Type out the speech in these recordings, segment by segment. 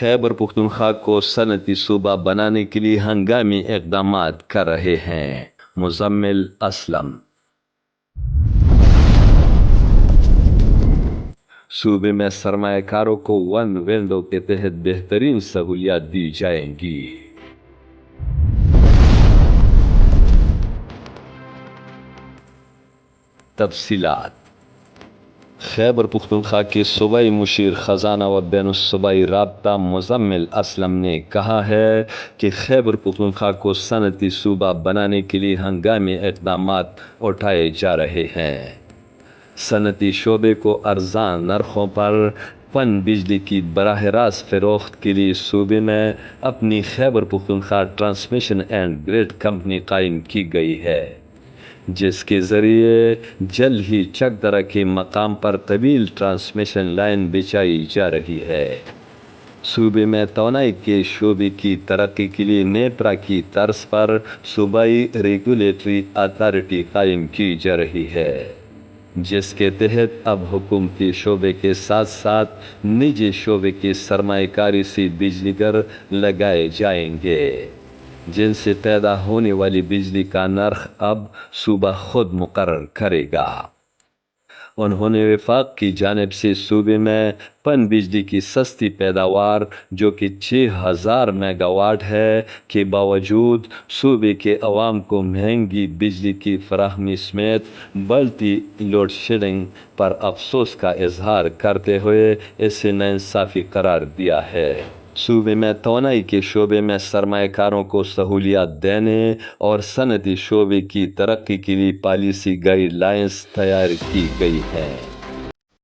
खैबर पख्तूनख्वा को सनती सूबा बनाने के लिए हंगामी इक़दामात कर रहे हैं। मुज़म्मिल असलम। सूबे में सरमायाकारों को वन विंडो के तहत बेहतरीन सहूलियात दी जाएंगी। तफसीलात। खैबर पख्तूनख्वा के सूबाई मुशीर ख़जाना व बैनुस्सूबाई राब्ता मुज़म्मिल असलम ने कहा है कि खैबर पख्तूनख्वा को सनती सूबा बनाने के लिए हंगामी इक़दामात उठाए जा रहे हैं। सनती शोबे को अरजान नरखों पर पन बिजली की बराह रास्त फ़रोख्त के लिए सूबे में अपनी Khyber Pakhtunkhwa transmission and grid company कायम की गई है, जिसके ज़रिए जल्द ही चकदरा के मकाम पर तवील ट्रांसमिशन लाइन बिछाई जा रही है। सूबे में तवानाई के शोबे की तरक्की के लिए नेपरा की तर्ज पर सूबाई रेगुलेटरी अथॉरिटी कायम की जा रही है, जिसके तहत अब हुकूमती शोबे के साथ साथ निजी शोबे की सरमायाकारी से बिजली घर लगाए जाएंगे, जिनसे पैदा होने वाली बिजली का नर्ख अब सूबा खुद मुकर्रर करेगा। उन्होंने वफाक की जानिब से सूबे में पन बिजली की सस्ती पैदावार जो कि 6000 मेगावाट है के बावजूद सूबे के अवाम को महंगी बिजली की फराहमी समेत बढ़ती लोड शेडिंग पर अफसोस का इजहार करते हुए इसे नाइंसाफ़ी करार दिया है। सूबे में तवानाई के शोबे में सरमायाकारों को सहूलियात देने और सनती शोबे की तरक्की के लिए पॉलिसी गाइडलाइंस तैयार की गई हैं,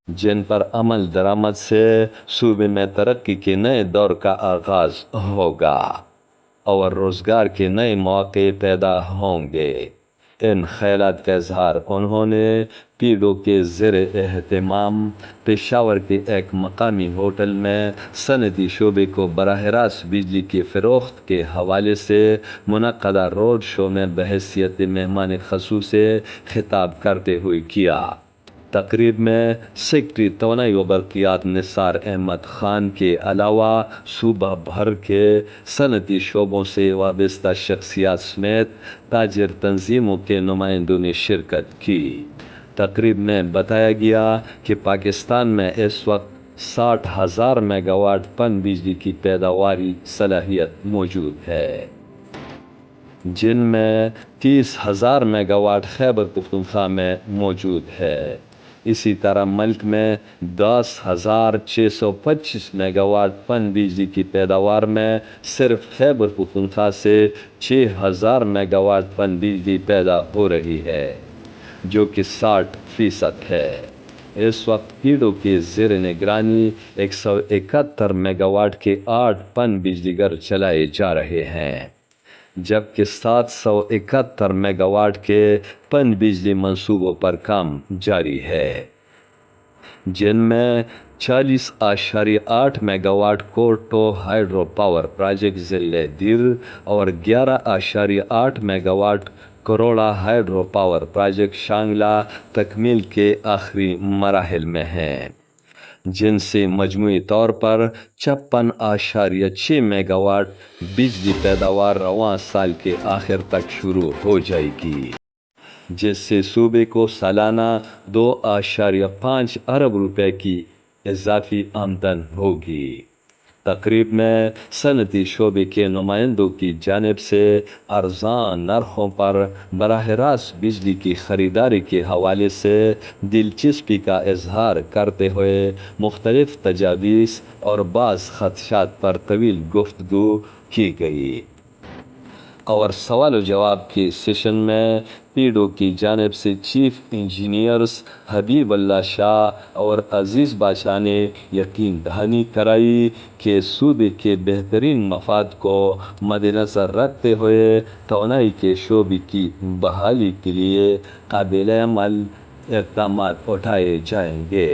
जिन पर अमल दरामद से सूबे में तरक्की के नए दौर का आगाज होगा और रोजगार के नए मौके पैदा होंगे। इन ख्यालात का इजहार उन्होंने पीडो के ज़ेरे एहतमाम पेशावर के एक मकामी होटल में सनती शोबे को बराह रास्त बिजली की फ़रोख्त के हवाले से मुनक़दा रोड शो में बहैसियत मेहमान ख़ुसूस खिताब करते हुए किया। तकरीब में सेक्रेटरी तवानाई व बरक़ियात निसार अहमद ख़ान के अलावा सूबा भर के सनती शोबों से वाबस्ता शख्सियात समेत ताजिर तंजीमों के नुमाइंदों ने शिरकत की। तकरीब में बताया गया कि पाकिस्तान में इस वक्त 60,000 मेगावाट पन बिजली की पैदावारी सलाहियत मौजूद है, जिनमें 30,000 मेगावाट खैबर पख्तूनख्वा में मौजूद है। इसी तरह मुल्क में 10,625 मेगावाट पन बिजली की पैदावार में सिर्फ खैबर पख्तूनख्वा से 6,000 मेगावाट पन बिजली पैदा हो रही है, जो कि 60% है। इस वक्त पीडो के ज़ेरे निगरानी 171 मेगावाट के 8 पन बिजली घर चलाए जा रहे हैं, जबकि 771 मेगावाट के पन बिजली मंसूबों पर काम जारी है, जिनमें 40.8 megawatt Koto hydro power project ज़िले दिर और 11.8 megawatt Karora hydro power project Shangla तकमील के आखिरी मराहिल में हैं, जिनसे मजमूई तौर पर 56.6 मेगावाट बिजली पैदावार रवां साल के आखिर तक शुरू हो जाएगी, जिससे सूबे को सालाना 2.5 अरब रुपए की इजाफी आमदन होगी। तकरीब में सनती शोबे के नुमाइंदों की जानिब से अरजान नरखों पर बराह रास्त बिजली की ख़रीदारी के हवाले से दिलचस्पी का इजहार करते हुए मुख्तलिफ तजावीज़ और बाज़ ख़दशात पर तवील गुफ्तगू की गई और सवाल व जवाब के सेशन में पीडो की जानिब से चीफ इंजीनियर्स हबीबुल्लाह शाह और अजीज़ बादशाह ने यकीन दहानी कराई कि सूबे के बेहतरीन मफाद को मद्देनज़र रखते हुए तवानाई के शोबे की बहाली के लिए काबिल अमल इक़दामात उठाए जाएंगे।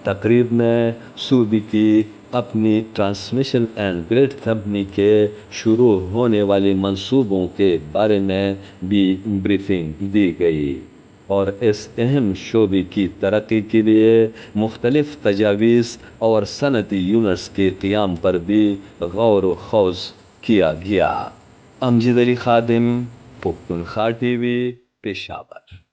तकरीब में सूबे की अपनी ट्रांसमिशन एंड ग्रिड कंपनी के शुरू होने वाले मंसूबों के बारे में भी ब्रीफिंग दी गई। اور اس اہم شعبے کی ترقی کے لیے مختلف تجاویز اور صنعتی یونٹس کے قیام پر بھی غور و خوض کیا گیا۔ امجد علی خادم، پختونخوا ٹی وی، پشاور۔